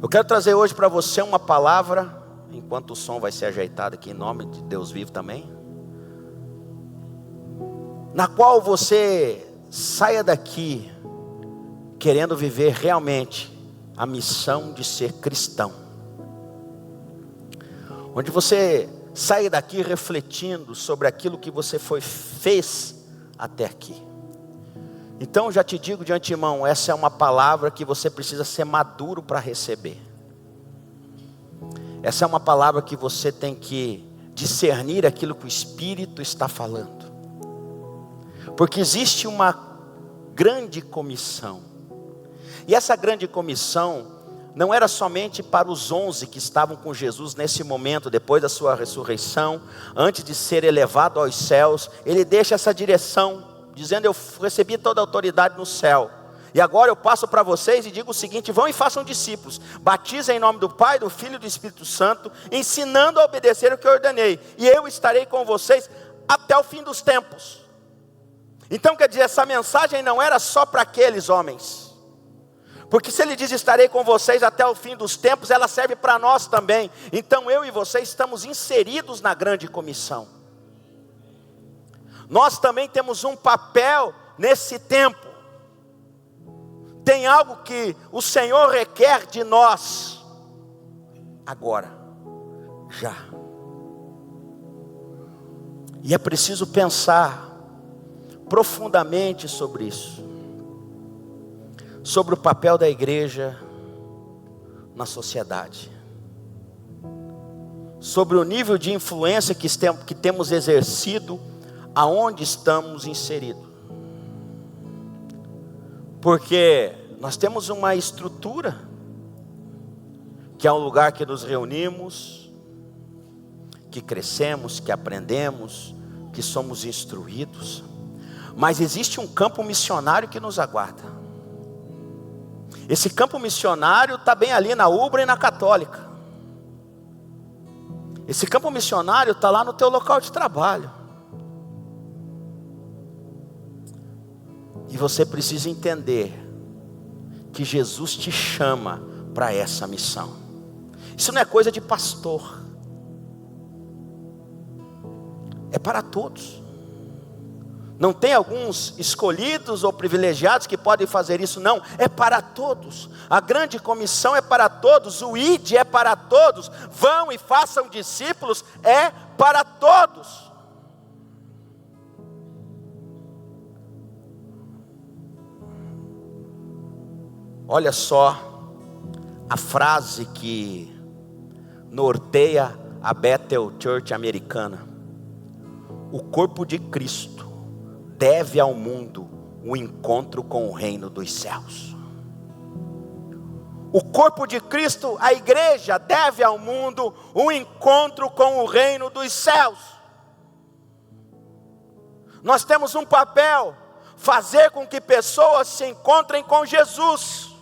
Eu quero trazer hoje para você uma palavra, enquanto o som vai ser ajeitado aqui, em nome de Deus vivo também, na qual você saia daqui querendo viver realmente a missão de ser cristão. Onde você saia daqui refletindo sobre aquilo que você fez até aqui. Então já te digo de antemão, essa é uma palavra que você precisa ser maduro para receber. Essa é uma palavra que você tem que discernir aquilo que o Espírito está falando. Porque existe uma grande comissão. E essa grande comissão não era somente para os 11 que estavam com Jesus nesse momento, depois da sua ressurreição, antes de ser elevado aos céus. Ele deixa essa direção, dizendo: eu recebi toda a autoridade no céu. E agora eu passo para vocês e digo o seguinte: vão e façam discípulos. Batizem em nome do Pai, do Filho e do Espírito Santo, ensinando a obedecer o que eu ordenei. E eu estarei com vocês até o fim dos tempos. Então quer dizer, essa mensagem não era só para aqueles homens. Porque se ele diz: estarei com vocês até o fim dos tempos, ela serve para nós também. Então eu e você estamos inseridos na grande comissão. Nós também temos um papel nesse tempo. Tem algo que o Senhor requer de nós. Agora, já. E é preciso pensar profundamente sobre isso. Sobre o papel da igreja na sociedade. Sobre o nível de influência que temos exercido aonde estamos inseridos. Porque nós temos uma estrutura, que é um lugar que nos reunimos, que crescemos, que aprendemos, que somos instruídos. Mas existe um campo missionário que nos aguarda. Esse campo missionário está bem ali na Ubra e na Católica. Esse campo missionário está lá no teu local de trabalho. E você precisa entender que Jesus te chama para essa missão. Isso não é coisa de pastor. É para todos. Não tem alguns escolhidos ou privilegiados que podem fazer isso, não. É para todos. A grande comissão é para todos. O ID é para todos. Vão e façam discípulos, é para todos. Olha só a frase que norteia a Bethel Church americana: o corpo de Cristo deve ao mundo um encontro com o reino dos céus. O corpo de Cristo, a igreja, deve ao mundo um encontro com o reino dos céus. Nós temos um papel: fazer com que pessoas se encontrem com Jesus.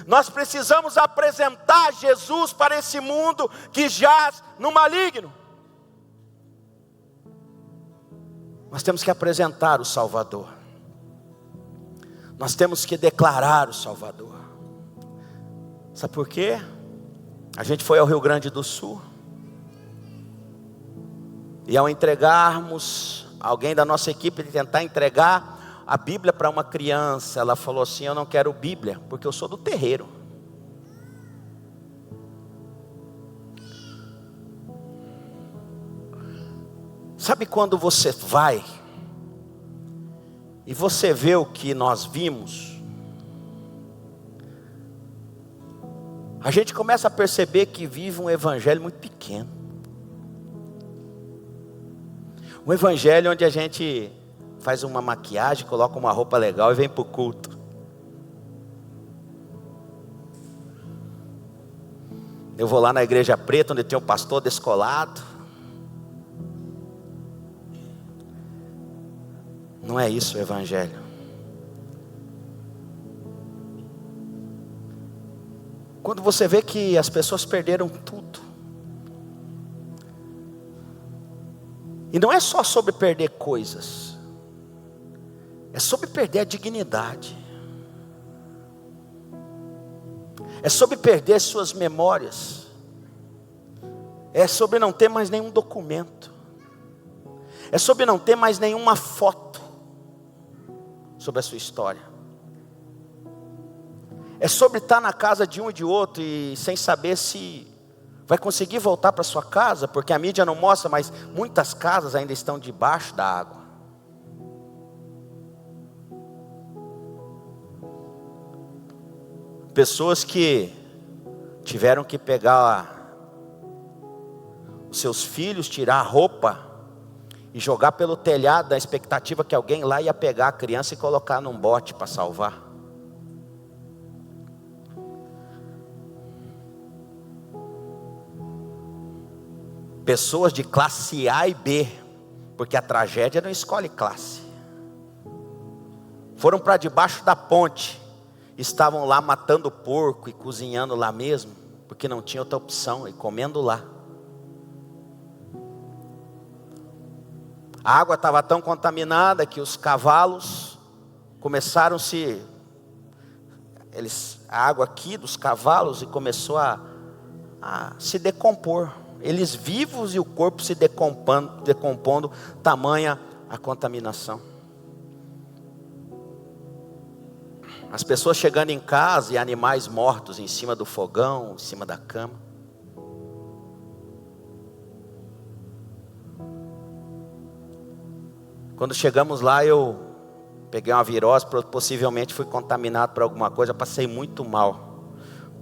Nós precisamos apresentar Jesus para esse mundo que jaz no maligno. Nós temos que apresentar o Salvador. Nós temos que declarar o Salvador. Sabe por quê? A gente foi ao Rio Grande do Sul. E ao entregarmos, alguém da nossa equipe de tentar entregar a Bíblia para uma criança, ela falou assim: eu não quero Bíblia, porque eu sou do terreiro. Sabe quando você vai e você vê o que nós vimos? A gente começa a perceber que vive um evangelho muito pequeno. Um evangelho onde a gente faz uma maquiagem, coloca uma roupa legal e vem para o culto. Eu vou lá na igreja preta, onde tem um pastor descolado. Não é isso o evangelho. Quando você vê que as pessoas perderam tudo. E não é só sobre perder coisas. É sobre perder a dignidade. É sobre perder suas memórias. É sobre não ter mais nenhum documento. É sobre não ter mais nenhuma foto sobre a sua história. É sobre estar na casa de um e de outro e sem saber se vai conseguir voltar para sua casa, porque a mídia não mostra, mas muitas casas ainda estão debaixo da água. Pessoas que tiveram que pegar os seus filhos, tirar a roupa e jogar pelo telhado, na expectativa que alguém lá ia pegar a criança e colocar num bote para salvar. Pessoas de classe A e B, porque a tragédia não escolhe classe, foram para debaixo da ponte, estavam lá matando porco e cozinhando lá mesmo, porque não tinha outra opção, e comendo lá. A água estava tão contaminada que os cavalos começaram a água aqui dos cavalos e começou a se decompor. Eles vivos e o corpo se decompondo, tamanha a contaminação. As pessoas chegando em casa e animais mortos em cima do fogão, em cima da cama. Quando chegamos lá, eu peguei uma virose, possivelmente fui contaminado por alguma coisa, passei muito mal.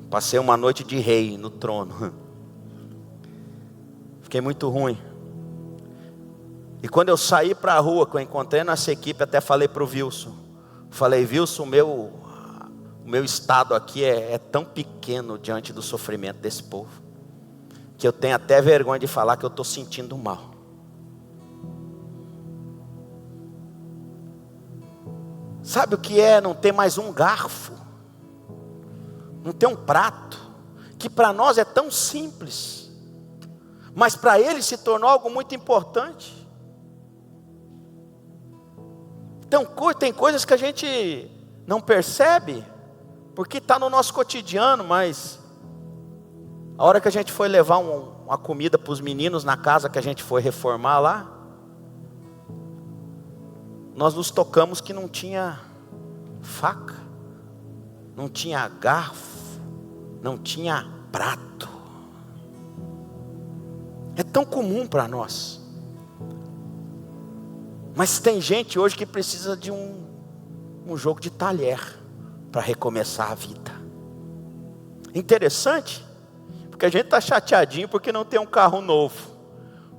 Passei uma noite de rei no trono. Fiquei muito ruim. E quando eu saí para a rua, que eu encontrei nessa equipe, até falei para o Wilson. Falei, Wilson, o meu estado aqui é tão pequeno diante do sofrimento desse povo, que eu tenho até vergonha de falar que eu estou sentindo mal. Sabe o que é não ter mais um garfo? Não ter um prato, que para nós é tão simples, mas para ele se tornou algo muito importante. Então tem coisas que a gente não percebe, porque está no nosso cotidiano, mas a hora que a gente foi levar uma comida para os meninos na casa que a gente foi reformar lá, nós nos tocamos que não tinha faca, não tinha garfo, não tinha prato. É tão comum para nós. Mas tem gente hoje que precisa de um jogo de talher para recomeçar a vida. Interessante, porque a gente está chateadinho porque não tem um carro novo,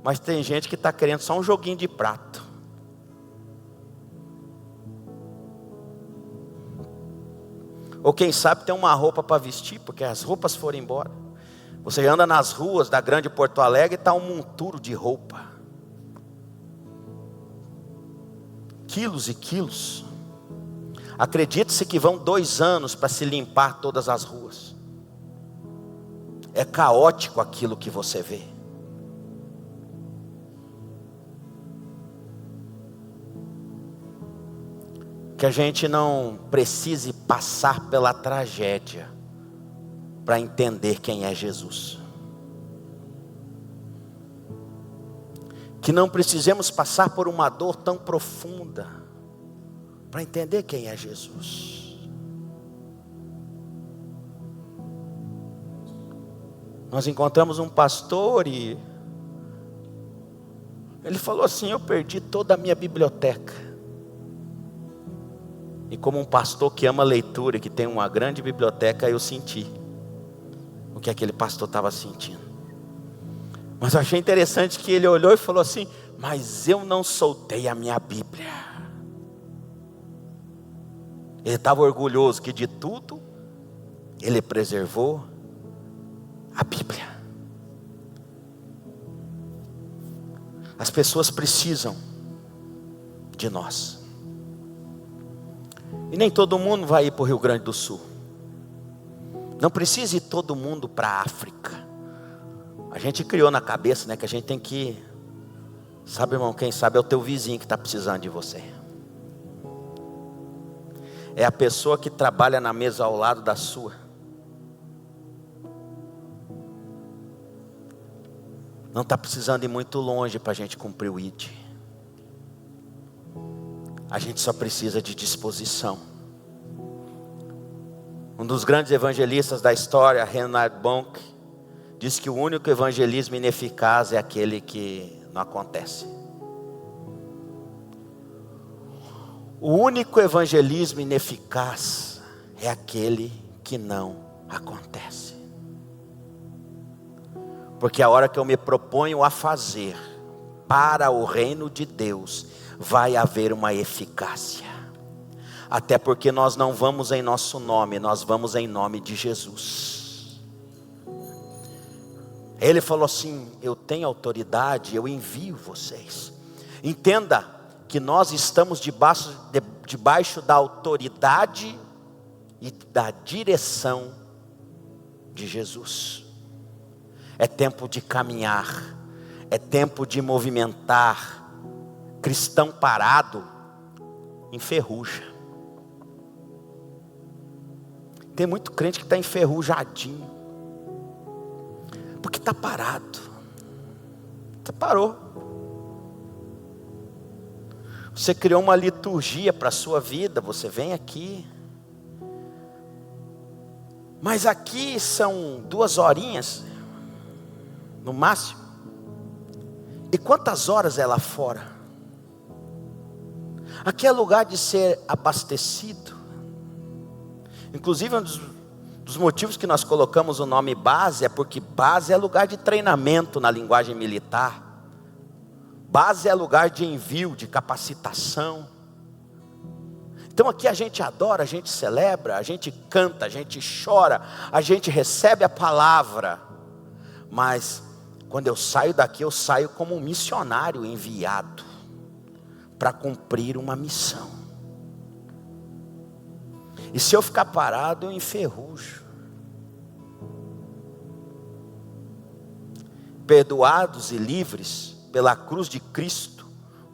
mas tem gente que está querendo só um joguinho de prato. Ou quem sabe tem uma roupa para vestir, porque as roupas foram embora. Você anda nas ruas da grande Porto Alegre e está um monturo de roupa. Quilos e quilos. Acredite-se que vão 2 anos para se limpar todas as ruas. É caótico aquilo que você vê. Que a gente não precise passar pela tragédia para entender quem é Jesus. Que não precisemos passar por uma dor tão profunda para entender quem é Jesus. Nós encontramos um pastor e ele falou assim: eu perdi toda a minha biblioteca. E como um pastor que ama leitura e que tem uma grande biblioteca, eu senti o que aquele pastor estava sentindo. Mas eu achei interessante que ele olhou e falou assim: mas eu não soltei a minha Bíblia. Ele estava orgulhoso que de tudo ele preservou a Bíblia. As pessoas precisam de nós. E nem todo mundo vai ir para o Rio Grande do Sul. Não precisa ir todo mundo para a África. A gente criou na cabeça, né, que a gente tem que... Sabe, irmão, quem sabe é o teu vizinho que está precisando de você. É a pessoa que trabalha na mesa ao lado da sua. Não está precisando ir muito longe para a gente cumprir o ID. A gente só precisa de disposição. Um dos grandes evangelistas da história, Reinhard Bonk, diz que o único evangelismo ineficaz é aquele que não acontece. O único evangelismo ineficaz é aquele que não acontece. Porque a hora que eu me proponho a fazer para o reino de Deus, vai haver uma eficácia. Até porque nós não vamos em nosso nome, nós vamos em nome de Jesus. Ele falou assim: eu tenho autoridade, eu envio vocês. Entenda que nós estamos debaixo da autoridade e da direção de Jesus. É tempo de caminhar, é tempo de movimentar. Cristão parado enferruja. Tem muito crente que está enferrujadinho, porque está parado. Você parou. Você criou uma liturgia para a sua vida, você vem aqui. Mas aqui são 2 horinhas, no máximo. E quantas horas é lá fora? Aqui é lugar de ser abastecido. Inclusive um dos motivos que nós colocamos o nome base é porque base é lugar de treinamento na linguagem militar. Base é lugar de envio, de capacitação. Então aqui a gente adora, a gente celebra, a gente canta, a gente chora, a gente recebe a palavra. Mas quando eu saio daqui, eu saio como um missionário enviado para cumprir uma missão. E se eu ficar parado, eu enferrujo. Perdoados e livres pela cruz de Cristo,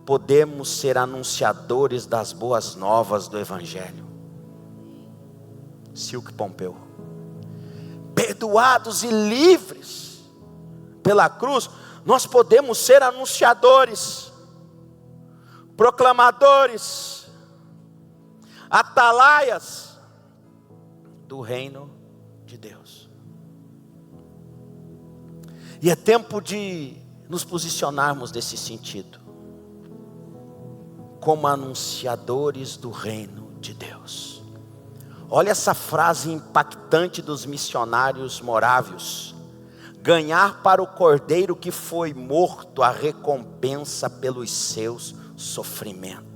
podemos ser anunciadores das boas novas do Evangelho. Silke Pompeu. Perdoados e livres pela cruz, nós podemos ser anunciadores, proclamadores, atalaias do reino de Deus. E é tempo de nos posicionarmos nesse sentido, como anunciadores do reino de Deus. Olha essa frase impactante dos missionários morávios: ganhar para o cordeiro que foi morto a recompensa pelos seus sofrimentos.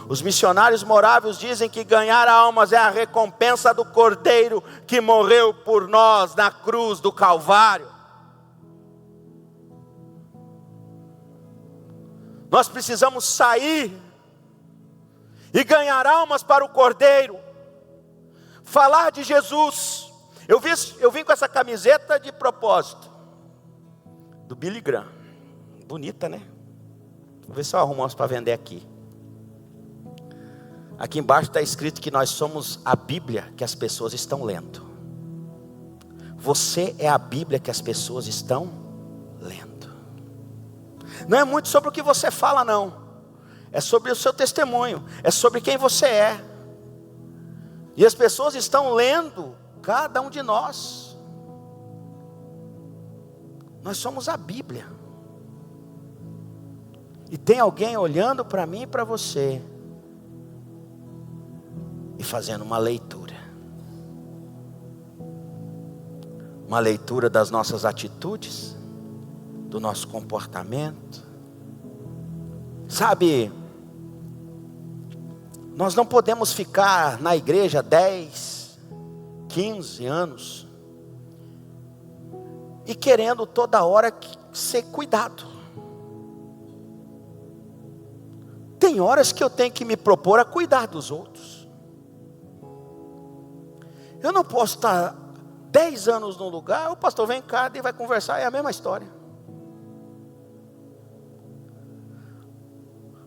Os missionários morávios dizem que ganhar almas é a recompensa do cordeiro que morreu por nós na cruz do Calvário. Nós precisamos sair e ganhar almas para o cordeiro, falar de Jesus. Eu vim com essa camiseta de propósito, do Billy Graham, bonita, né? Vou ver se eu arrumo umas para vender aqui. Aqui embaixo está escrito que nós somos a Bíblia que as pessoas estão lendo. Você é a Bíblia que as pessoas estão lendo. Não é muito sobre o que você fala, não. É sobre o seu testemunho, é sobre quem você é. E as pessoas estão lendo cada um de nós. Nós somos a Bíblia. E tem alguém olhando para mim e para você e fazendo uma leitura. Uma leitura das nossas atitudes, do nosso comportamento. Sabe, nós não podemos ficar na igreja 10, 15 anos e querendo toda hora ser cuidado. Tem horas que eu tenho que me propor a cuidar dos outros. Eu não posso estar 10 anos num lugar, o pastor vem cá e vai conversar, é a mesma história.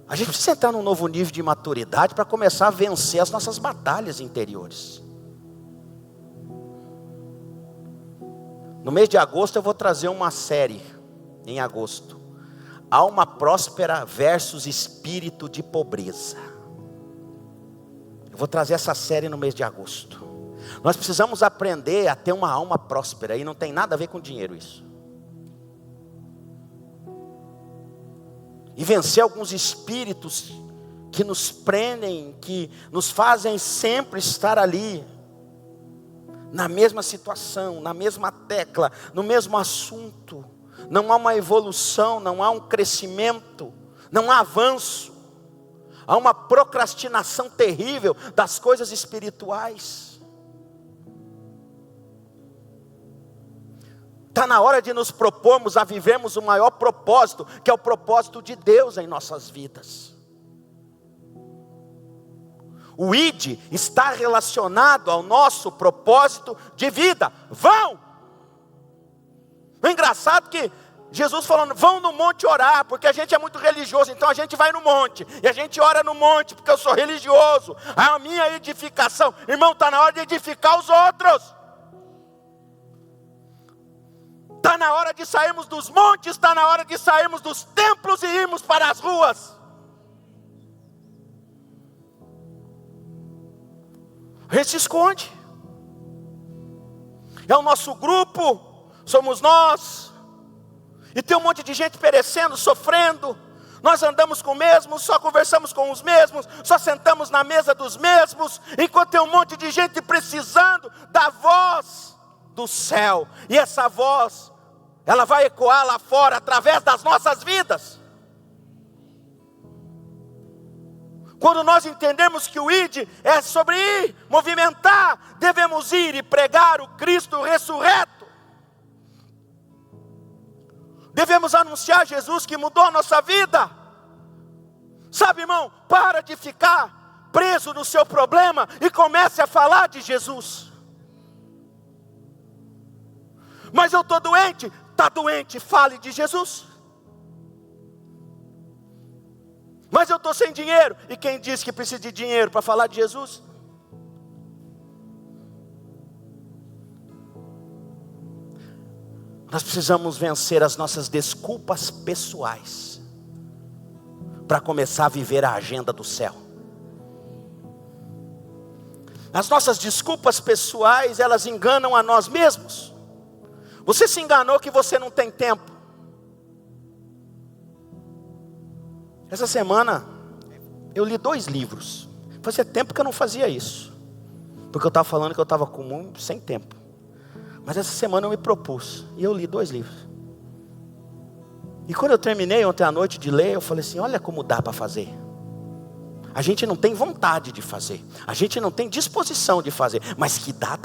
A gente precisa entrar num novo nível de maturidade para começar a vencer as nossas batalhas interiores. No mês de agosto eu vou trazer uma série, em agosto. Alma próspera versus espírito de pobreza. Eu vou trazer essa série no mês de agosto. Nós precisamos aprender a ter uma alma próspera, e não tem nada a ver com dinheiro isso. E vencer alguns espíritos que nos prendem, que nos fazem sempre estar ali, na mesma situação, na mesma tecla, no mesmo assunto. Não há uma evolução, não há um crescimento, não há avanço. Há uma procrastinação terrível das coisas espirituais. Está na hora de nos propormos a vivermos o maior propósito, que é o propósito de Deus em nossas vidas. O ID está relacionado ao nosso propósito de vida. Vão! É engraçado que Jesus falando, vão no monte orar, porque a gente é muito religioso, então a gente vai no monte, e a gente ora no monte, porque eu sou religioso. A minha edificação, irmão, está na hora de edificar os outros. Está na hora de sairmos dos montes, está na hora de sairmos dos templos e irmos para as ruas. A gente se esconde. É o nosso grupo, somos nós. E tem um monte de gente perecendo, sofrendo. Nós andamos com os mesmos, só conversamos com os mesmos, só sentamos na mesa dos mesmos, enquanto tem um monte de gente precisando da voz do céu. E essa voz, ela vai ecoar lá fora através das nossas vidas. Quando nós entendemos que o ID é sobre ir, movimentar, devemos ir e pregar o Cristo ressurreto. Devemos anunciar Jesus que mudou a nossa vida. Sabe, irmão, para de ficar preso no seu problema e comece a falar de Jesus. Mas eu estou doente, está doente, fale de Jesus. Mas eu estou sem dinheiro, e quem disse que precisa de dinheiro para falar de Jesus? Nós precisamos vencer as nossas desculpas pessoais, para começar a viver a agenda do céu. As nossas desculpas pessoais, elas enganam a nós mesmos. Você se enganou que você não tem tempo. Essa semana, eu li 2 livros. Fazia tempo que eu não fazia isso, porque eu estava falando que eu estava sem tempo. Mas essa semana eu me propus, e eu li 2 livros. E quando eu terminei ontem à noite de ler, eu falei assim, olha como dá para fazer. A gente não tem vontade de fazer, a gente não tem disposição de fazer, mas que dá.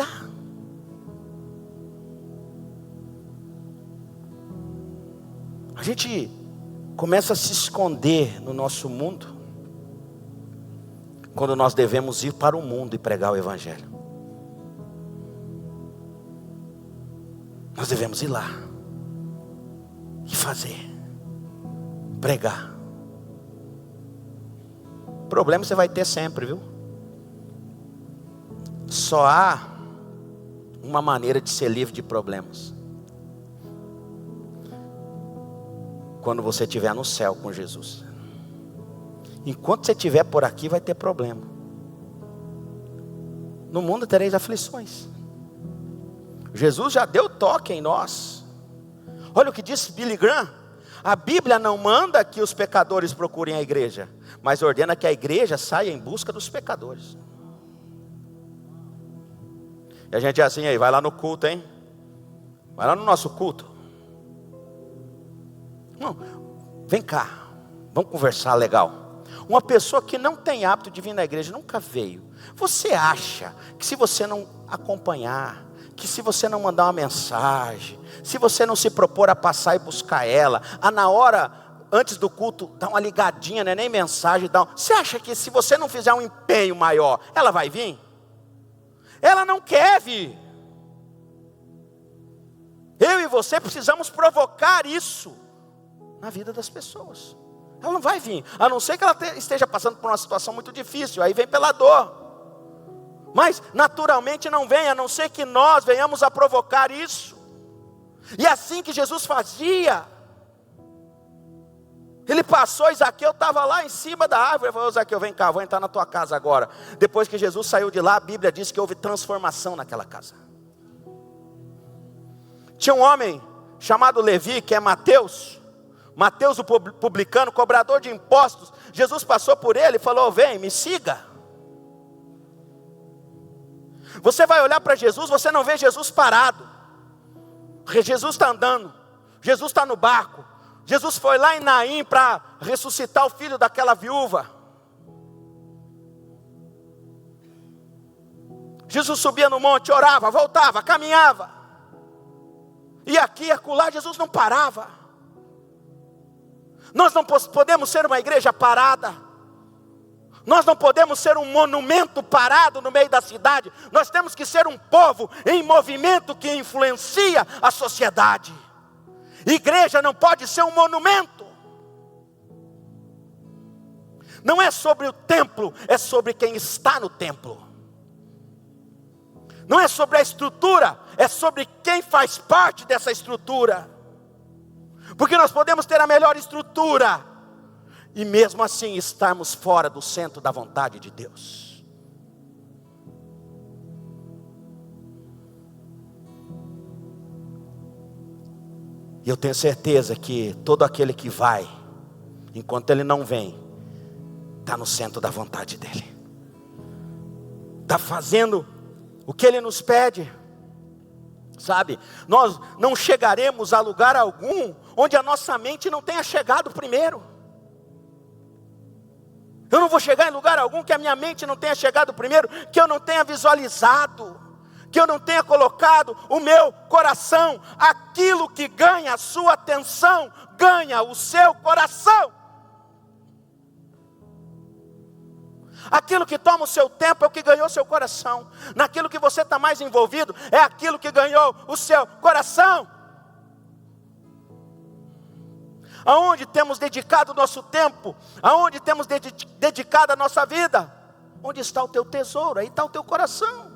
A gente começa a se esconder no nosso mundo, quando nós devemos ir para o mundo e pregar o Evangelho. Nós devemos ir lá e fazer, pregar. Problema você vai ter sempre, viu? Só há uma maneira de ser livre de problemas: quando você estiver no céu com Jesus. Enquanto você estiver por aqui, vai ter problema. No mundo tereis aflições. Jesus já deu toque em nós. Olha o que disse Billy Graham: a Bíblia não manda que os pecadores procurem a igreja, mas ordena que a igreja saia em busca dos pecadores. E a gente é assim aí, vai lá no culto, hein? Vai lá no nosso culto. Não, vem cá, vamos conversar legal. Uma pessoa que não tem hábito de vir na igreja, nunca veio. Você acha que se você não acompanhar, que se você não mandar uma mensagem, se você não se propor a passar e buscar ela, na hora, antes do culto, dá uma ligadinha, né? Nem mensagem, você acha que se você não fizer um empenho maior, ela vai vir? Ela não quer vir. Eu e você precisamos provocar isso na vida das pessoas. Ela não vai vir, a não ser que ela esteja passando por uma situação muito difícil, aí vem pela dor. Mas naturalmente não vem, a não ser que nós venhamos a provocar isso. E é assim que Jesus fazia. Ele passou, e Zaqueu estava lá em cima da árvore. Ele falou: Zaqueu, vem cá, vou entrar na tua casa agora. Depois que Jesus saiu de lá, a Bíblia diz que houve transformação naquela casa. Tinha um homem chamado Levi, que é Mateus. Mateus o publicano, cobrador de impostos. Jesus passou por ele e falou: vem, me siga. Você vai olhar para Jesus, você não vê Jesus parado. Jesus está andando, Jesus está no barco. Jesus foi lá em Naim para ressuscitar o filho daquela viúva. Jesus subia no monte, orava, voltava, caminhava. E aqui e acolá Jesus não parava. Nós não podemos ser uma igreja parada. Nós não podemos ser um monumento parado no meio da cidade. Nós temos que ser um povo em movimento que influencia a sociedade. Igreja não pode ser um monumento. Não é sobre o templo, é sobre quem está no templo. Não é sobre a estrutura, é sobre quem faz parte dessa estrutura. Porque nós podemos ter a melhor estrutura e mesmo assim estarmos fora do centro da vontade de Deus. E eu tenho certeza que todo aquele que vai, enquanto ele não vem, está no centro da vontade dele. Está fazendo o que ele nos pede. Sabe, nós não chegaremos a lugar algum onde a nossa mente não tenha chegado primeiro. Eu não vou chegar em lugar algum que a minha mente não tenha chegado primeiro, que eu não tenha visualizado, que eu não tenha colocado o meu coração. Aquilo que ganha a sua atenção, ganha o seu coração. Aquilo que toma o seu tempo é o que ganhou o seu coração. Naquilo que você está mais envolvido, é aquilo que ganhou o seu coração. Aonde temos dedicado o nosso tempo, aonde temos dedicado a nossa vida, onde está o teu tesouro, aí está o teu coração.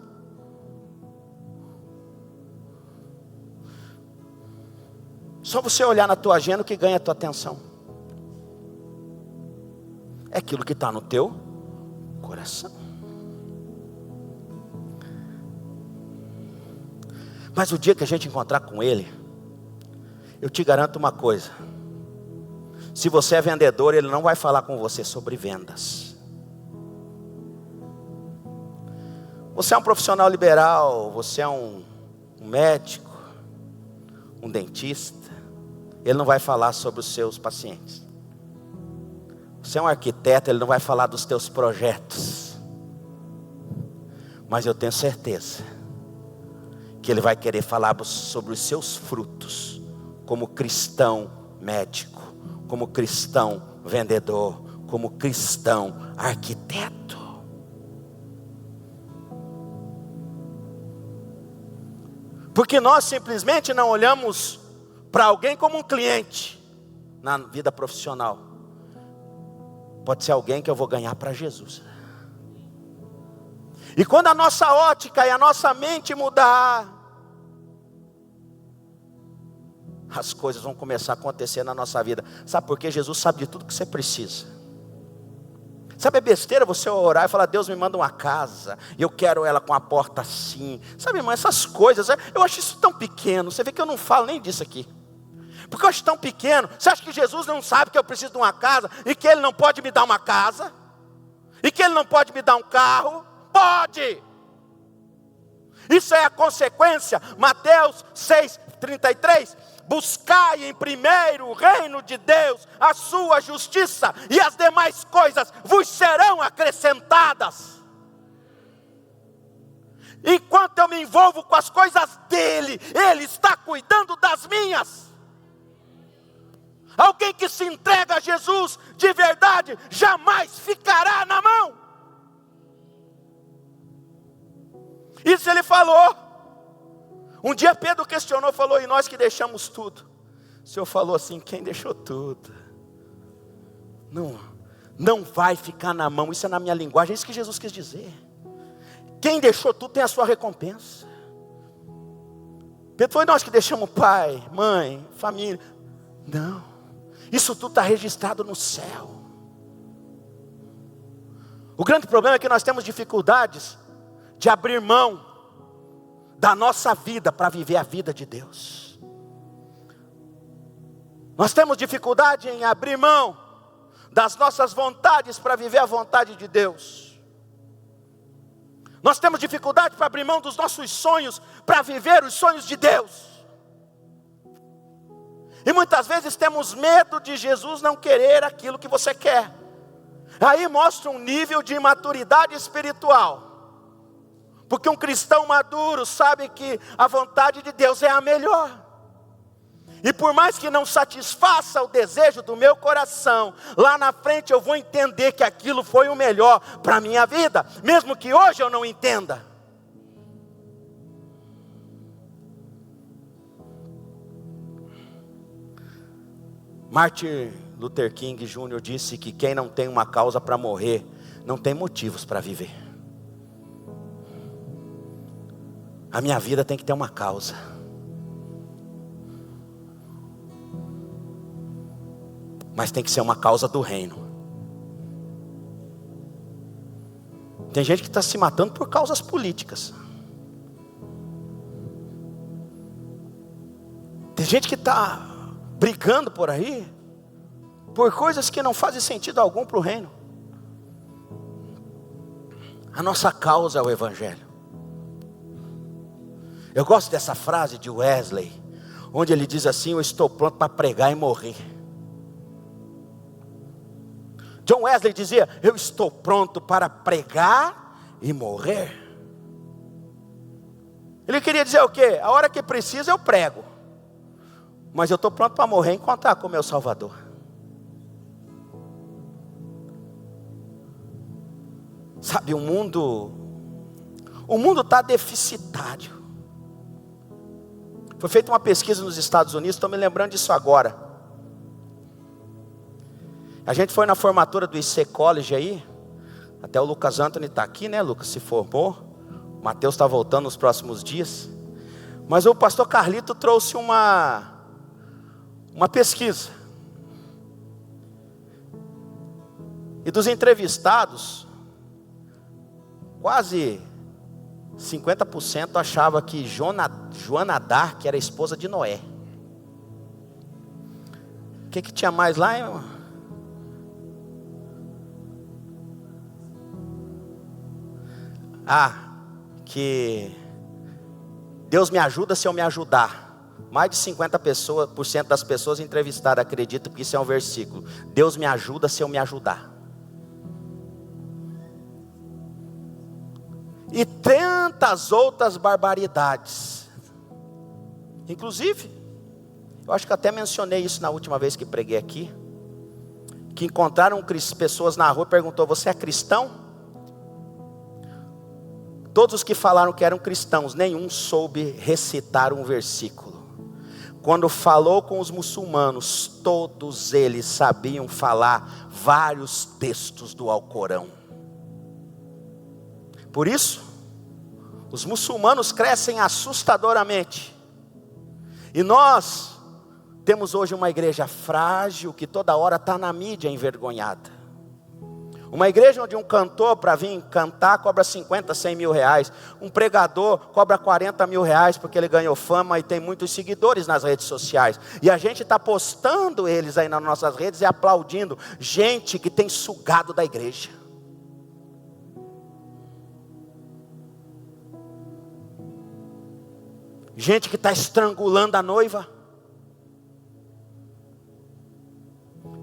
Só você olhar na tua agenda o que ganha a tua atenção. É aquilo que está no teu coração. Mas o dia que a gente encontrar com Ele, eu te garanto uma coisa: se você é vendedor, Ele não vai falar com você sobre vendas. Você é um profissional liberal, você é um médico, um dentista, Ele não vai falar sobre os seus pacientes. Você é um arquiteto, Ele não vai falar dos teus projetos. Mas eu tenho certeza que Ele vai querer falar sobre os seus frutos, como cristão médico, como cristão vendedor, como cristão arquiteto. Porque nós simplesmente não olhamos para alguém como um cliente na vida profissional. Pode ser alguém que eu vou ganhar para Jesus. E quando a nossa ótica e a nossa mente mudar, as coisas vão começar a acontecer na nossa vida. Sabe por quê? Jesus sabe de tudo que você precisa. Sabe, é besteira você orar e falar: Deus me manda uma casa, e eu quero ela com a porta assim. Sabe, irmão, essas coisas, eu acho isso tão pequeno. Você vê que eu não falo nem disso aqui, porque eu acho tão pequeno. Você acha que Jesus não sabe que eu preciso de uma casa, e que Ele não pode me dar uma casa, e que Ele não pode me dar um carro? Pode! Isso é a consequência. Mateus 6:33. Buscai em primeiro o reino de Deus, a sua justiça, e as demais coisas vos serão acrescentadas. Enquanto eu me envolvo com as coisas dele, Ele está cuidando das minhas. Alguém que se entrega a Jesus de verdade, jamais ficará na mão. Isso Ele falou. Um dia Pedro questionou, falou: e nós que deixamos tudo? O Senhor falou assim: quem deixou tudo não vai ficar na mão. Isso é na minha linguagem, é isso que Jesus quis dizer. Quem deixou tudo tem a sua recompensa. Foi nós que deixamos pai, mãe, família. Não, isso tudo está registrado no céu. O grande problema é que nós temos dificuldades de abrir mão da nossa vida para viver a vida de Deus. Nós temos dificuldade em abrir mão das nossas vontades para viver a vontade de Deus. Nós temos dificuldade para abrir mão dos nossos sonhos para viver os sonhos de Deus. E muitas vezes temos medo de Jesus não querer aquilo que você quer. Aí mostra um nível de imaturidade espiritual. Porque um cristão maduro sabe que a vontade de Deus é a melhor. E por mais que não satisfaça o desejo do meu coração, lá na frente eu vou entender que aquilo foi o melhor para a minha vida, mesmo que hoje eu não entenda. Martin Luther King Jr. disse que quem não tem uma causa para morrer, não tem motivos para viver. A minha vida tem que ter uma causa. Mas tem que ser uma causa do reino. Tem gente que está se matando por causas políticas. Tem gente que está brigando por aí por coisas que não fazem sentido algum para o reino. A nossa causa é o Evangelho. Eu gosto dessa frase de Wesley, onde ele diz assim: eu estou pronto para pregar e morrer. John Wesley dizia: eu estou pronto para pregar e morrer. Ele queria dizer o quê? A hora que precisa eu prego, mas eu estou pronto para morrer e encontrar com o meu Salvador. Sabe, o mundo está deficitário. Foi feita uma pesquisa nos Estados Unidos, estou me lembrando disso agora. A gente foi na formatura do IC College aí, até o Lucas Anthony está aqui, né? Lucas se formou, o Mateus está voltando nos próximos dias. Mas o pastor Carlito trouxe uma pesquisa. E dos entrevistados, quase 50% achava que Joana d'Arc era esposa de Noé. O que tinha mais lá, irmão? Que Deus me ajuda se eu me ajudar. Mais de 50% das pessoas entrevistadas acreditam que isso é um versículo. Deus me ajuda se eu me ajudar. E tantas outras barbaridades. Inclusive, eu acho que até mencionei isso na última vez que preguei aqui. Que encontraram pessoas na rua e perguntou: você é cristão? Todos os que falaram que eram cristãos, nenhum soube recitar um versículo. Quando falou com os muçulmanos, todos eles sabiam falar vários textos do Alcorão. Por isso, os muçulmanos crescem assustadoramente. E nós temos hoje uma igreja frágil, que toda hora está na mídia envergonhada. Uma igreja onde um cantor para vir cantar cobra 50, 100 mil reais. Um pregador cobra 40 mil reais porque ele ganhou fama e tem muitos seguidores nas redes sociais. E a gente está postando eles aí nas nossas redes e aplaudindo gente que tem sugado da igreja. Gente que está estrangulando a noiva.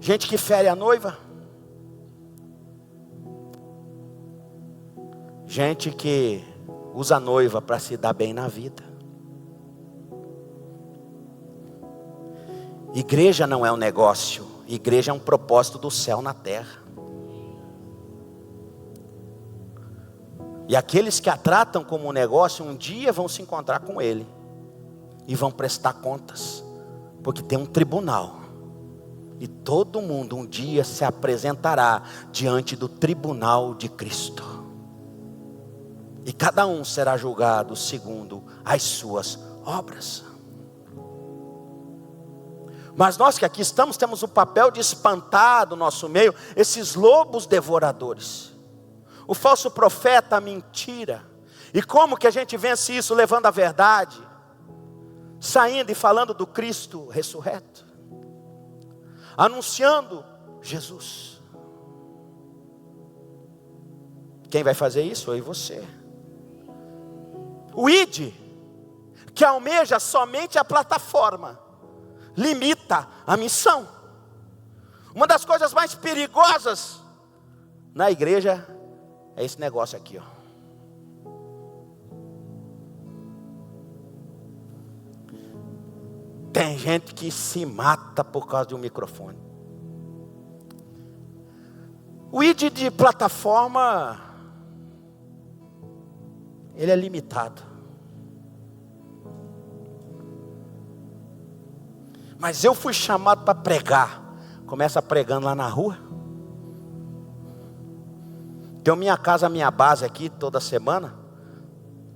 Gente que fere a noiva. Gente que usa a noiva para se dar bem na vida. Igreja não é um negócio. Igreja é um propósito do céu na terra. E aqueles que a tratam como um negócio, um dia vão se encontrar com ele. E vão prestar contas. Porque tem um tribunal. E todo mundo um dia se apresentará diante do tribunal de Cristo. E cada um será julgado segundo as suas obras. Mas nós que aqui estamos, temos o papel de espantar do nosso meio esses lobos devoradores. O falso profeta, a mentira. E como que a gente vence isso? Levando a verdade, saindo e falando do Cristo ressurreto, anunciando Jesus. Quem vai fazer isso? Eu e você. O ID, que almeja somente a plataforma, limita a missão. Uma das coisas mais perigosas na igreja é esse negócio aqui, ó. Tem gente que se mata por causa de um microfone. O ID de plataforma, ele é limitado. Mas eu fui chamado para pregar. Começa pregando lá na rua. Tenho minha casa, minha base aqui toda semana.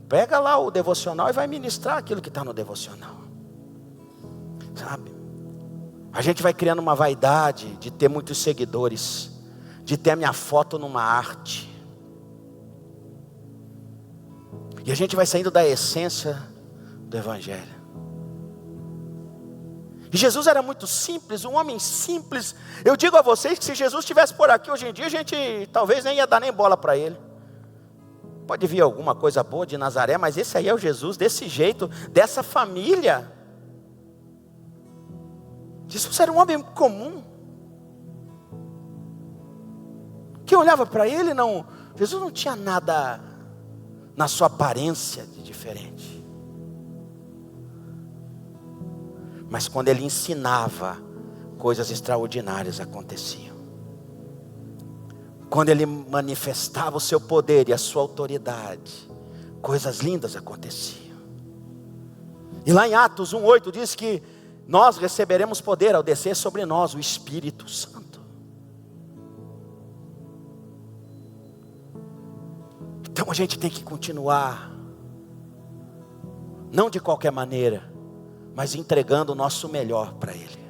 Pega lá o devocional e vai ministrar aquilo que está no devocional. Sabe? A gente vai criando uma vaidade de ter muitos seguidores, de ter a minha foto numa arte. E a gente vai saindo da essência do Evangelho. E Jesus era muito simples, um homem simples. Eu digo a vocês que se Jesus estivesse por aqui hoje em dia, a gente talvez nem ia dar nem bola para ele. Pode vir alguma coisa boa de Nazaré, mas esse aí é o Jesus desse jeito, dessa família. Jesus era um homem comum. Quem olhava para ele, não, Jesus não tinha nada na sua aparência de diferente. Mas quando ele ensinava, coisas extraordinárias aconteciam. Quando ele manifestava o seu poder e a sua autoridade, coisas lindas aconteciam. E lá em Atos 1:8 diz que nós receberemos poder ao descer sobre nós o Espírito Santo. Então a gente tem que continuar, não de qualquer maneira, mas entregando o nosso melhor para Ele.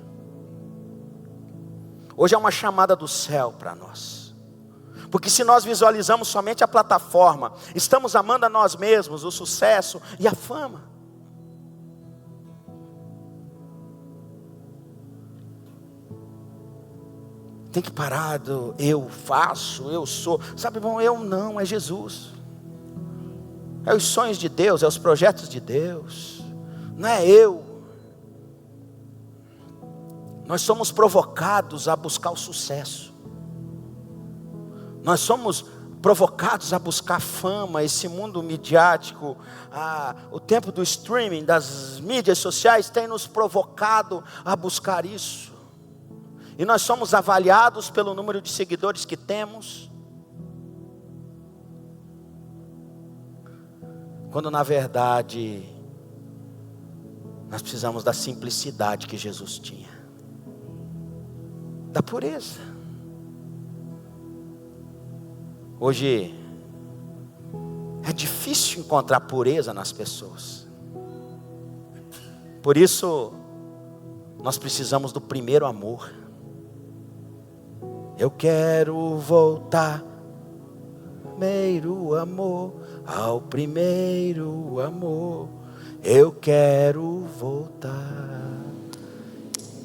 Hoje é uma chamada do céu para nós. Porque se nós visualizamos somente a plataforma, estamos amando a nós mesmos, o sucesso e a fama. Tem que parar do eu faço, eu sou. Sabe, irmão, eu não, é Jesus. É os sonhos de Deus, é os projetos de Deus. Não é eu. Nós somos provocados a buscar o sucesso. Nós somos provocados a buscar fama, esse mundo midiático. O tempo do streaming, das mídias sociais tem nos provocado a buscar isso. E nós somos avaliados pelo número de seguidores que temos. Quando na verdade, nós precisamos da simplicidade que Jesus tinha. Da pureza. Hoje, é difícil encontrar pureza nas pessoas. Por isso, nós precisamos do primeiro amor. Eu quero voltar, primeiro amor, ao primeiro amor. Eu quero voltar.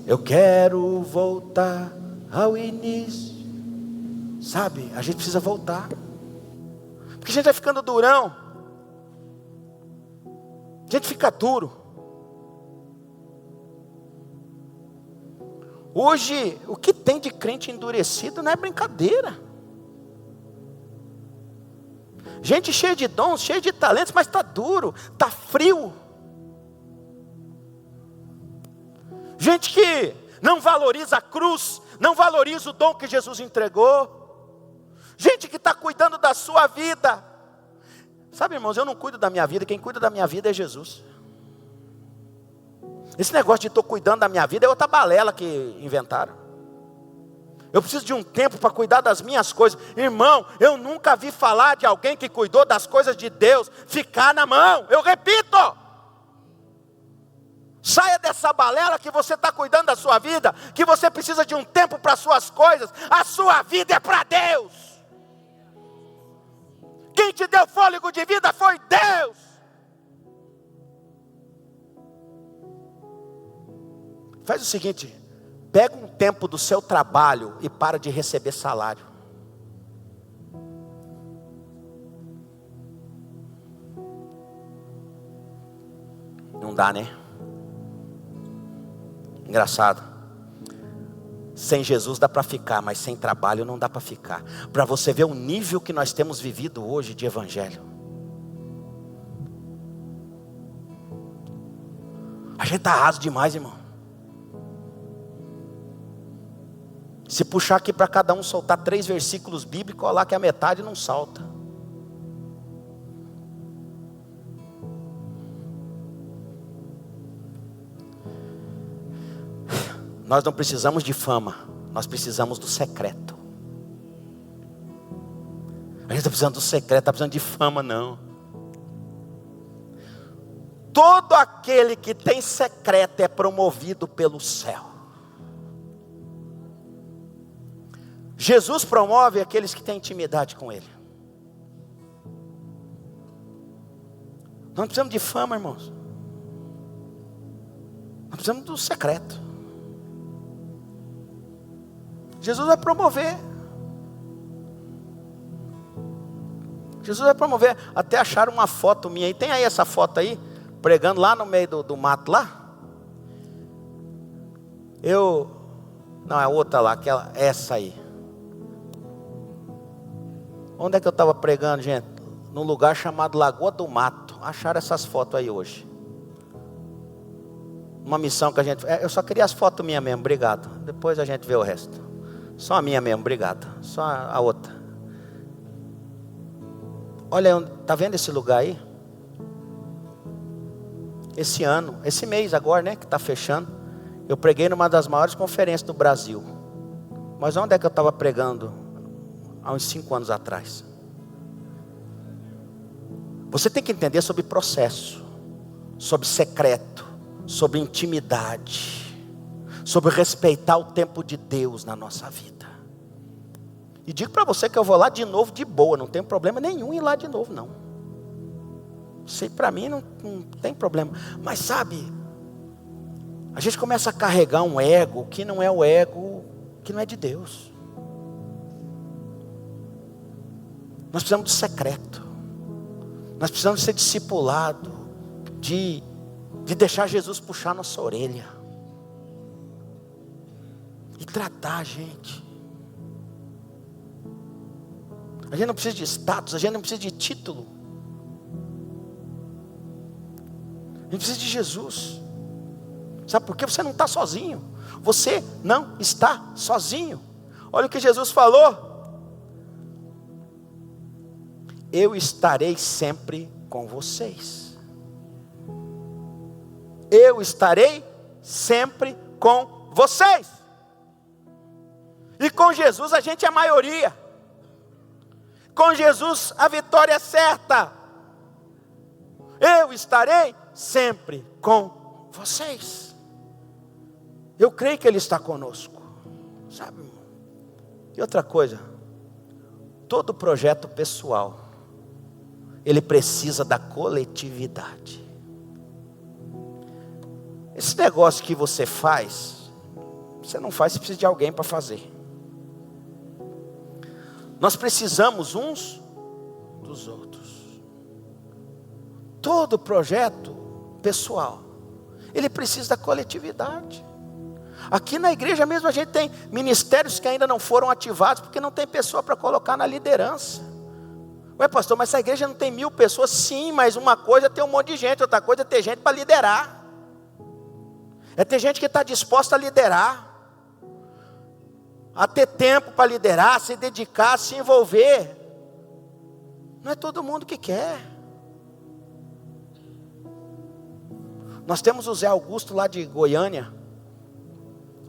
Eu quero voltar ao início. Sabe, a gente precisa voltar. Porque a gente vai ficando durão. A gente fica duro. Hoje, o que tem de crente endurecido não é brincadeira. Gente cheia de dons, cheia de talentos, mas está duro, está frio. Gente que não valoriza a cruz, não valoriza o dom que Jesus entregou. Gente que está cuidando da sua vida. Sabe, irmãos, eu não cuido da minha vida, quem cuida da minha vida é Jesus. Esse negócio de estou cuidando da minha vida é outra balela que inventaram. Eu preciso de um tempo para cuidar das minhas coisas. Irmão, eu nunca vi falar de alguém que cuidou das coisas de Deus ficar na mão. Eu repito. Saia dessa balela que você está cuidando da sua vida, que você precisa de um tempo para as suas coisas. A sua vida é para Deus. Quem te deu fôlego de vida foi Deus. Faz o seguinte, pega um tempo do seu trabalho e para de receber salário. Não dá, né? Engraçado. Sem Jesus dá para ficar, mas sem trabalho não dá para ficar. Para você ver o nível que nós temos vivido hoje de evangelho. A gente está raso demais, irmão. Se puxar aqui para cada um soltar 3 versículos bíblicos, olha lá que a metade não salta. Nós não precisamos de fama, nós precisamos do secreto. A gente está precisando do secreto, está precisando de fama não. Todo aquele que tem secreto é promovido pelo céu. Jesus promove aqueles que têm intimidade com Ele. Nós não precisamos de fama, irmãos. Nós precisamos do secreto. Jesus vai promover. Jesus vai promover. Até acharam uma foto minha aí. Tem aí essa foto aí? Pregando lá no meio do mato lá. Não, é outra lá. Essa aí. Onde é que eu estava pregando, gente? Num lugar chamado Lagoa do Mato. Acharam essas fotos aí hoje. Uma missão que a gente... Eu só queria as fotos minhas mesmo, obrigado. Depois a gente vê o resto. Só a minha mesmo, obrigado. Só a outra. Olha, tá vendo esse lugar aí? Esse ano, esse mês agora, né, que está fechando, eu preguei numa das maiores conferências do Brasil. Mas onde é que eu estava pregando? Há uns 5 anos atrás. Você tem que entender sobre processo, sobre secreto, sobre intimidade, sobre respeitar o tempo de Deus na nossa vida. E digo para você que eu vou lá de novo de boa, não tem problema nenhum em ir lá de novo não. Isso para mim não tem problema. Mas sabe, a gente começa a carregar um ego que não é o ego, que não é de Deus. Nós precisamos de secreto. Nós precisamos ser discipulados, de deixar Jesus puxar nossa orelha. E tratar a gente. A gente não precisa de status, a gente não precisa de título. A gente precisa de Jesus. Sabe por quê? Você não está sozinho. Você não está sozinho. Olha o que Jesus falou. Eu estarei sempre com vocês. Eu estarei sempre com vocês. E com Jesus a gente é a maioria. Com Jesus a vitória é certa. Eu estarei sempre com vocês. Eu creio que Ele está conosco. Sabe? E outra coisa. Todo projeto pessoal, ele precisa da coletividade. Esse negócio que você faz, você não faz, você precisa de alguém para fazer. Nós precisamos uns dos outros. Todo projeto pessoal, ele precisa da coletividade. Aqui na igreja mesmo a gente tem ministérios que ainda não foram ativados, porque não tem pessoa para colocar na liderança. Ué pastor, mas essa igreja não tem 1000 pessoas? Sim, mas uma coisa é ter um monte de gente, outra coisa é ter gente para liderar. É ter gente que está disposta a liderar, a ter tempo para liderar, se dedicar, se envolver. Não é todo mundo que quer. Nós temos o Zé Augusto lá de Goiânia.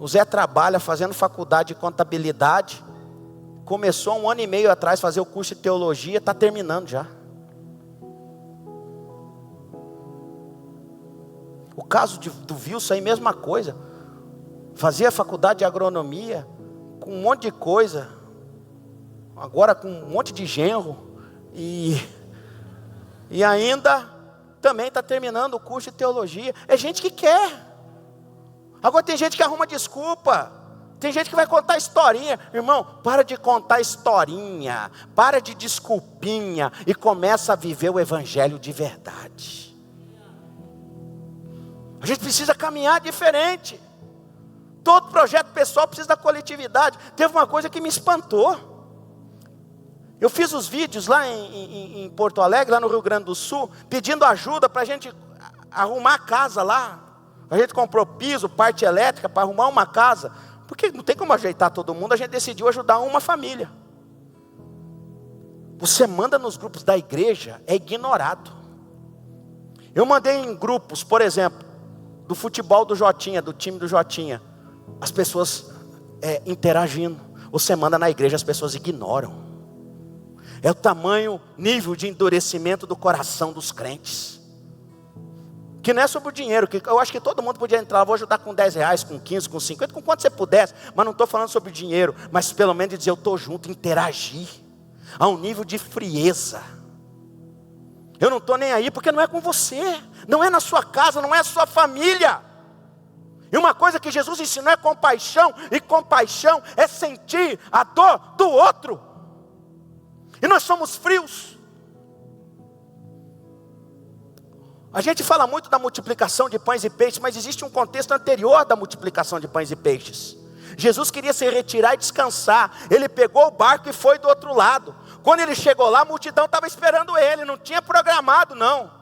O Zé trabalha fazendo faculdade de contabilidade. Começou 1 ano e meio atrás a fazer o curso de teologia, está terminando já. O caso do Wilson aí, mesma coisa. Fazia faculdade de agronomia, com um monte de coisa. Agora com um monte de genro. E ainda também está terminando o curso de teologia. É gente que quer. Agora tem gente que arruma desculpa. Tem gente que vai contar historinha. Irmão, para de contar historinha. Para de desculpinha. E começa a viver o evangelho de verdade. A gente precisa caminhar diferente. Todo projeto pessoal precisa da coletividade. Teve uma coisa que me espantou. Eu fiz os vídeos lá em Porto Alegre, lá no Rio Grande do Sul, pedindo ajuda para a gente arrumar a casa lá. A gente comprou piso, parte elétrica para arrumar uma casa. Porque não tem como ajeitar todo mundo, a gente decidiu ajudar uma família. Você manda nos grupos da igreja, é ignorado. Eu mandei em grupos, por exemplo, do futebol do Jotinha, do time do Jotinha. As pessoas interagindo. Você manda na igreja, as pessoas ignoram. É o tamanho, nível de endurecimento do coração dos crentes. Que não é sobre o dinheiro, que eu acho que todo mundo podia entrar, vou ajudar com 10 reais, com 15, com 50, com quanto você pudesse. Mas não estou falando sobre o dinheiro, mas pelo menos dizer eu estou junto, interagir. A um nível de frieza. Eu não estou nem aí, porque não é com você. Não é na sua casa, não é a sua família. E uma coisa que Jesus ensinou é compaixão. E compaixão é sentir a dor do outro. E nós somos frios. A gente fala muito da multiplicação de pães e peixes, mas existe um contexto anterior da multiplicação de pães e peixes. Jesus queria se retirar e descansar. Ele pegou o barco e foi do outro lado. Quando ele chegou lá, a multidão estava esperando ele, não tinha programado não.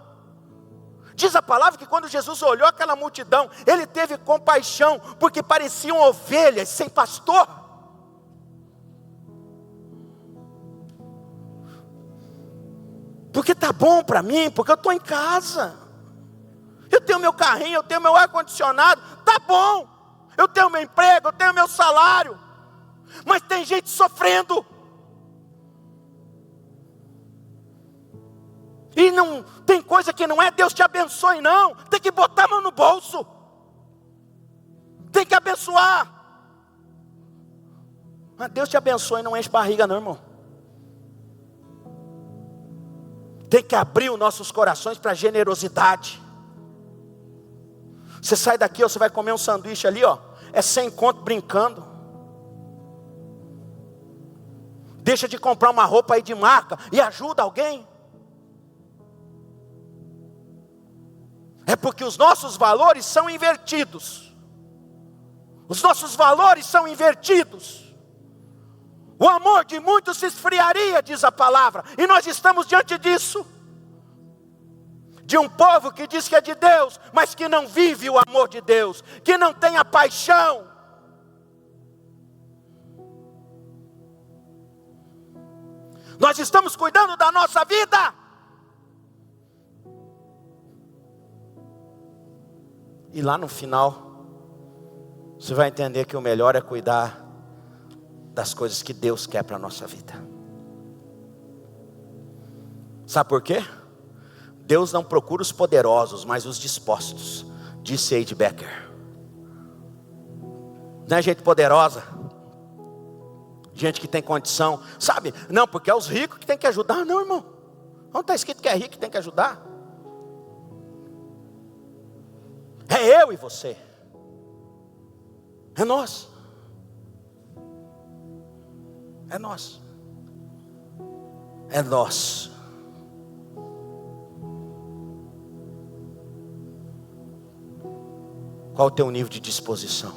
Diz a palavra que quando Jesus olhou aquela multidão, ele teve compaixão, porque pareciam ovelhas sem pastor. Porque está bom para mim, porque eu estou em casa. Eu tenho meu carrinho, eu tenho meu ar-condicionado, está bom. Eu tenho meu emprego, eu tenho meu salário. Mas tem gente sofrendo. E não tem coisa que não é Deus te abençoe não. Tem que botar a mão no bolso. Tem que abençoar. Mas Deus te abençoe, não enche barriga não, irmão. Tem que abrir os nossos corações para generosidade. Você sai daqui, você vai comer um sanduíche ali, ó, é 100 conto brincando. Deixa de comprar uma roupa aí de marca e ajuda alguém. É porque os nossos valores são invertidos. Os nossos valores são invertidos. O amor de muitos se esfriaria, diz a palavra. E nós estamos diante disso. De um povo que diz que é de Deus, mas que não vive o amor de Deus. Que não tem a paixão. Nós estamos cuidando da nossa vida. E lá no final, você vai entender que o melhor é cuidar das coisas que Deus quer para a nossa vida. Sabe por quê? Deus não procura os poderosos, mas os dispostos, disse Ed Becker. Não é gente poderosa, gente que tem condição, sabe? Não, porque é os ricos que tem que ajudar. Não, irmão, não está escrito que é rico que tem que ajudar. É eu e você. É nós. É nós. É nós. Qual o teu nível de disposição?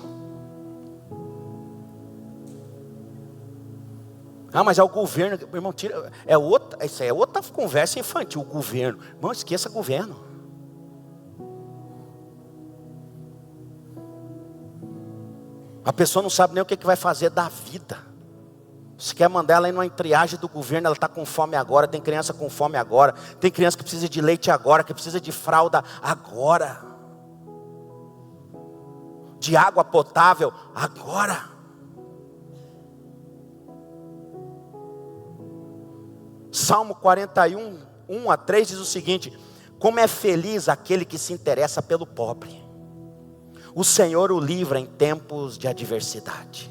Ah, mas é o governo. Irmão, tira. Isso é outra conversa infantil. O governo. Irmão, esqueça governo. A pessoa não sabe nem o que vai fazer da vida. Você quer mandar ela ir numa triagem do governo, ela está com fome agora, tem criança com fome agora, tem criança que precisa de leite agora, que precisa de fralda agora, de água potável agora. Salmo 41, 1 a 3 diz o seguinte: Como é feliz aquele que se interessa pelo pobre. O Senhor o livra em tempos de adversidade.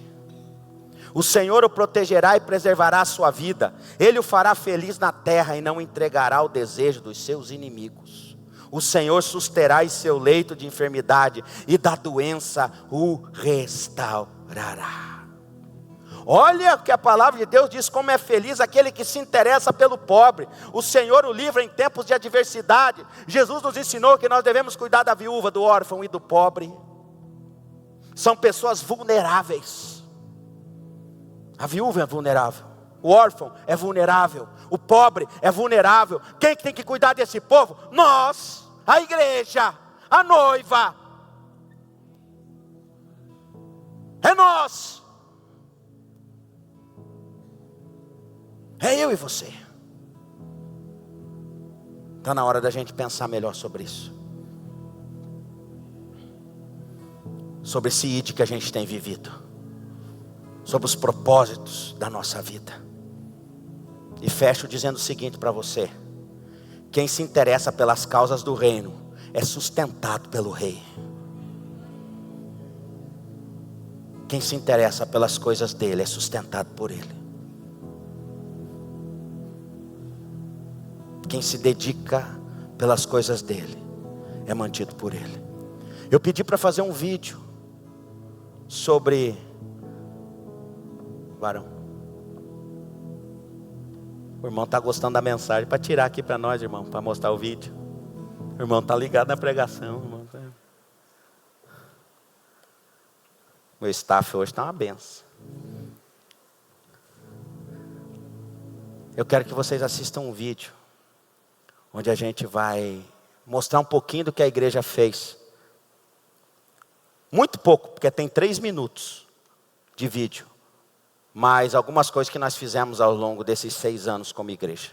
O Senhor o protegerá e preservará a sua vida. Ele o fará feliz na terra e não o entregará ao desejo dos seus inimigos. O Senhor susterá em seu leito de enfermidade e da doença o restaurará. Olha o que a palavra de Deus diz, como é feliz aquele que se interessa pelo pobre. O Senhor o livra em tempos de adversidade. Jesus nos ensinou que nós devemos cuidar da viúva, do órfão e do pobre. São pessoas vulneráveis. A viúva é vulnerável, o órfão é vulnerável, o pobre é vulnerável. Quem tem que cuidar desse povo? Nós, a igreja, a noiva. É nós. É eu e você. Está na hora da gente pensar melhor sobre isso. Sobre esse id que a gente tem vivido. Sobre os propósitos da nossa vida. E fecho dizendo o seguinte para você: quem se interessa pelas causas do reino é sustentado pelo rei. Quem se interessa pelas coisas dele é sustentado por ele. Quem se dedica pelas coisas dele é mantido por ele. Eu pedi para fazer um vídeo sobre varão. O irmão está gostando da mensagem. Para tirar aqui para nós, irmão, para mostrar o vídeo. O irmão está ligado na pregação, irmão. Meu staff hoje está uma benção. Eu quero que vocês assistam um vídeo onde a gente vai mostrar um pouquinho do que a igreja fez. Muito pouco, porque tem 3 minutos de vídeo. Mas algumas coisas que nós fizemos ao longo desses 6 anos como igreja.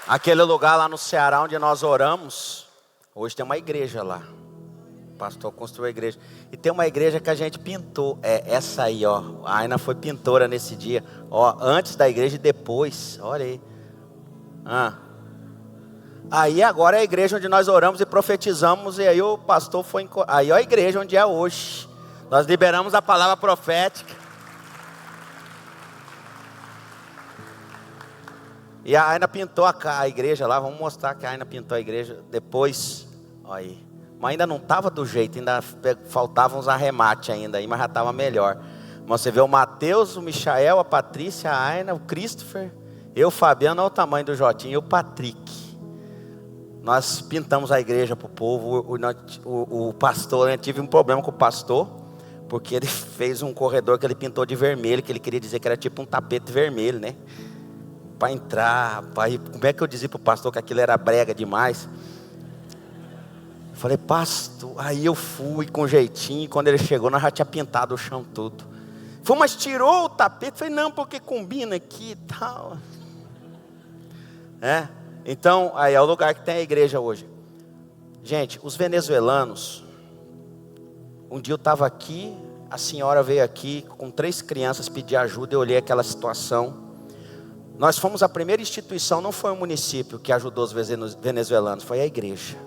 Aquele lugar lá no Ceará onde nós oramos, hoje tem uma igreja lá. O pastor construiu a igreja. E tem uma igreja que a gente pintou. É essa aí, ó. A Aina foi pintora nesse dia. Ó, antes da igreja e depois. Olha aí. Aí agora é a igreja onde nós oramos e profetizamos. E aí o pastor foi. Aí ó, a igreja onde é hoje. Nós liberamos a palavra profética. E a Aina pintou a igreja lá. Vamos mostrar que a Aina pintou a igreja depois. Olha aí. Mas ainda não estava do jeito, ainda faltavam uns arremates ainda, mas já estava melhor. Mas você vê o Mateus, o Michael, a Patrícia, a Aina, o Christopher, eu, o Fabiano, olha o tamanho do Jotinho, e o Patrick. Nós pintamos a igreja para o povo. O pastor, né, tive um problema com o pastor, porque ele fez um corredor que ele pintou de vermelho, que ele queria dizer que era tipo um tapete vermelho, né? Para entrar, como é que eu dizia para o pastor que aquilo era brega demais? Falei, pastor, aí eu fui com jeitinho, quando ele chegou, nós já tinha pintado o chão todo. Falei, mas tirou o tapete? Falei, não, porque combina aqui e tal. Então, aí é o lugar que tem a igreja hoje. Gente, os venezuelanos, um dia eu estava aqui, a senhora veio aqui com 3 crianças pedir ajuda, eu olhei aquela situação. Nós fomos a primeira instituição, não foi o município que ajudou os venezuelanos, foi a igreja.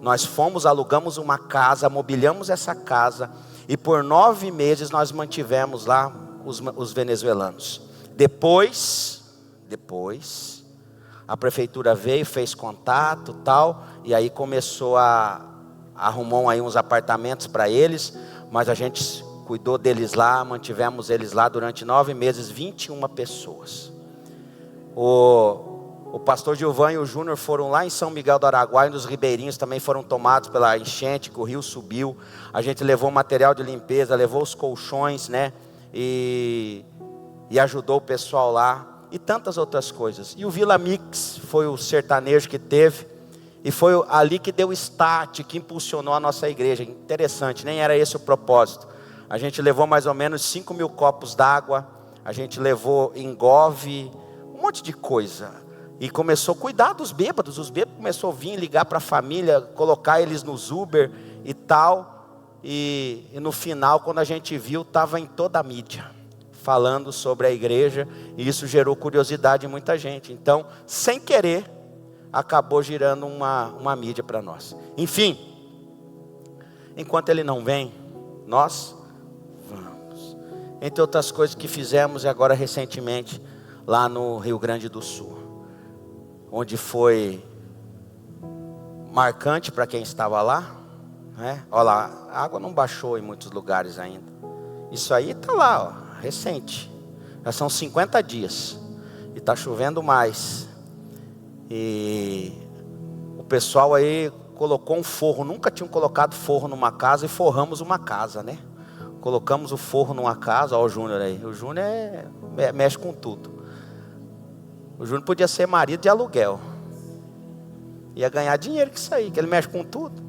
Nós fomos, alugamos uma casa, mobiliamos essa casa, e por 9 meses nós mantivemos lá os venezuelanos. Depois, a prefeitura veio, fez contato tal, e aí começou arrumou aí uns apartamentos para eles, mas a gente cuidou deles lá, mantivemos eles lá durante 9 meses, 21 pessoas. O pastor Gilvan e o Júnior foram lá em São Miguel do Araguaia, nos ribeirinhos também foram tomados pela enchente, que o rio subiu. A gente levou material de limpeza, levou os colchões, né? E ajudou o pessoal lá. E tantas outras coisas. E o Vila Mix foi o sertanejo que teve. E foi ali que deu start, que impulsionou a nossa igreja. Interessante, nem era esse o propósito. A gente levou mais ou menos 5.000 copos d'água. A gente levou engove, um monte de coisa. E começou a cuidar dos bêbados. Os bêbados começaram a vir, ligar para a família, colocar eles nos Uber e tal. E no final, quando a gente viu, estava em toda a mídia, falando sobre a igreja. E isso gerou curiosidade em muita gente. Então, sem querer, acabou girando uma mídia para nós. Enfim, enquanto ele não vem, nós vamos. Entre outras coisas que fizemos, e agora recentemente, lá no Rio Grande do Sul, onde foi marcante para quem estava lá, né? Olha lá, a água não baixou em muitos lugares ainda. Isso aí está lá, ó, recente. Já são 50 dias e está chovendo mais. E o pessoal aí colocou um forro. Nunca tinham colocado forro numa casa e forramos uma casa, né? Colocamos o forro numa casa. Olha o Júnior aí. O Júnior mexe com tudo. O Júnior podia ser marido de aluguel. Ia ganhar dinheiro com isso aí, que ele mexe com tudo.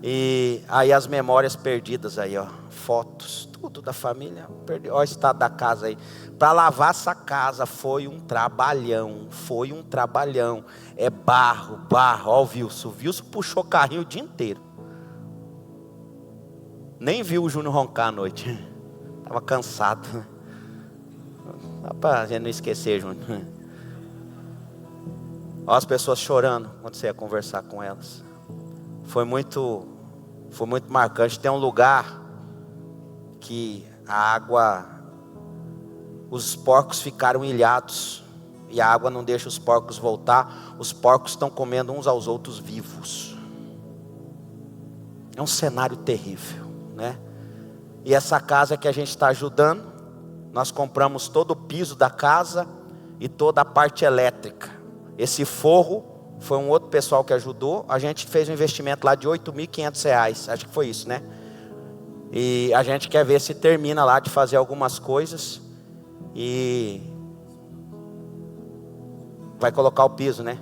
E aí as memórias perdidas aí, ó. Fotos, tudo da família. Olha o estado da casa aí. Para lavar essa casa foi um trabalhão. É barro. Ó o Wilson. O Wilson puxou carrinho o dia inteiro. Nem viu o Júnior roncar à noite. Estava cansado. Dá para a gente não esquecer, Júnior. Olha as pessoas chorando quando você ia conversar com elas. Foi muito marcante. Tem um lugar que a água, os porcos ficaram ilhados. E a água não deixa os porcos voltar. Os porcos estão comendo uns aos outros vivos. É um cenário terrível, né? E essa casa que a gente está ajudando, nós compramos todo o piso da casa e toda a parte elétrica. Esse forro foi um outro pessoal que ajudou. A gente fez um investimento lá de R$8.500. Acho que foi isso, né? E a gente quer ver se termina lá de fazer algumas coisas. E vai colocar o piso, né?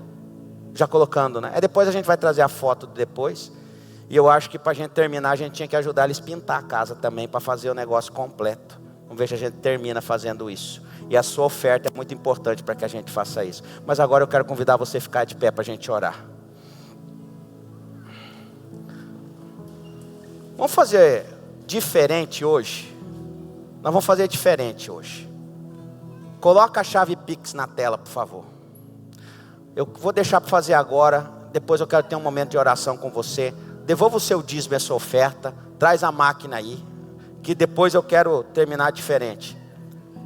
Já colocando, né? Depois a gente vai trazer a foto depois. E eu acho que para a gente terminar, a gente tinha que ajudar eles a pintar a casa também, para fazer o negócio completo, Vamos ver se a gente termina fazendo isso. E a sua oferta é muito importante para que a gente faça isso. Mas agora eu quero convidar você a ficar de pé para a gente orar. Vamos fazer diferente hoje. Nós vamos fazer diferente hoje. Coloca a chave Pix na tela, por favor. Eu vou deixar para fazer agora. Depois eu quero ter um momento de oração com você. Devolva o seu dízimo e a sua oferta. Traz a máquina aí, que depois eu quero terminar diferente.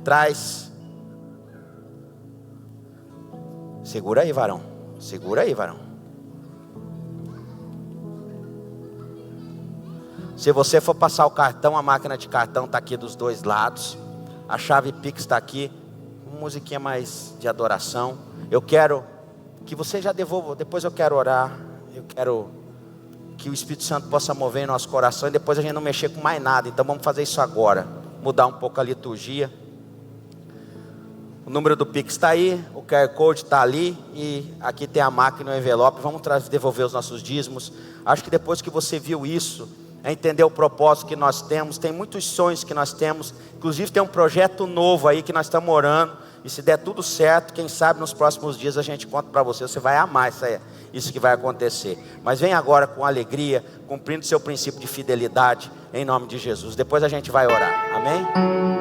Traz. Segura aí, varão. Segura aí, varão. Se você for passar o cartão, a máquina de cartão está aqui dos dois lados. A chave Pix está aqui. Uma musiquinha mais de adoração. Eu quero que você já devolva. Depois eu quero orar. Eu quero que o Espírito Santo possa mover em nosso coração. E depois a gente não mexer com mais nada. Então vamos fazer isso agora. Mudar um pouco a liturgia. O número do Pix está aí. O QR Code está ali. E aqui tem a máquina e o envelope. Vamos devolver os nossos dízimos. Acho que depois que você viu isso, é entender o propósito que nós temos. Tem muitos sonhos que nós temos. Inclusive tem um projeto novo aí que nós estamos orando. E se der tudo certo, quem sabe nos próximos dias a gente conta para você. Você vai amar isso que vai acontecer. Mas vem agora com alegria, cumprindo seu princípio de fidelidade, em nome de Jesus. Depois a gente vai orar. Amém?